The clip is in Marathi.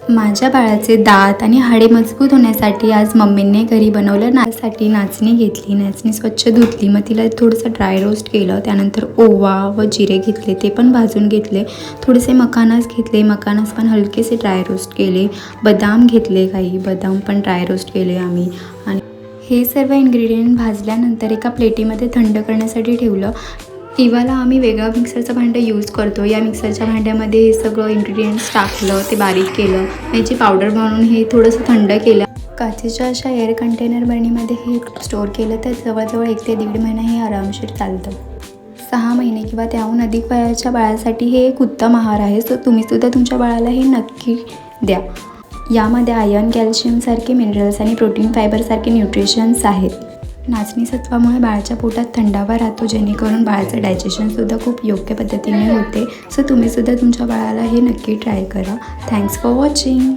माझ्या बाळाचे दात आणि हाडे मजबूत होण्यासाठी आज मम्मीने घरी बनवलं नाचसाठी नाचणी घेतली. नाचणी स्वच्छ धुतली, मग तिला थोडंसं ड्राय रोस्ट केलं. त्यानंतर ओवा व जिरे घेतले, ते पण भाजून घेतले. थोडेसे मखानास घेतले, मखानास पण हलकेसे ड्राय रोस्ट केले. बदाम घेतले, काही बदाम पण ड्राय रोस्ट केले आम्ही. आणि हे सर्व इन्ग्रेडियंट भाजल्यानंतर एका प्लेटीमध्ये थंड करण्यासाठी ठेवलं. इवाला आम्ही वेगळं मिक्सरचं भांडं यूज करतो. या मिक्सरच्या भांड्यामध्ये हे सगळं इन्ग्रेडियंट्स टाकलं, ते बारीक केलं, याची पावडर बनवून हे थोडंसं थंड केलं. काचेच्या अशा एअर कंटेनर बरणीमध्ये हे स्टोअर केलं तर जवळजवळ 1 ते 1.5 महिना हे आरामशीर चालतं. 6 महिने किंवा त्याहून अधिक वयाच्या बाळासाठी हे एक उत्तम आहार आहे. सो तुम्हीसुद्धा तुमच्या बाळाला हे नक्की द्या. यामध्ये आयर्न, कॅल्शियमसारखे मिनरल्स आणि प्रोटीन, फायबरसारखे न्यूट्रिशन्स आहेत. नाचणी सत्वामुळे बाळाच्या पोटात थंडावा राहतो, जेणेकरून बाळाचं डायजेशनसुद्धा खूप योग्य पद्धतीने होते. सो तुम्हीसुद्धा तुमच्या बाळाला हे नक्की ट्राय करा. Thanks for watching.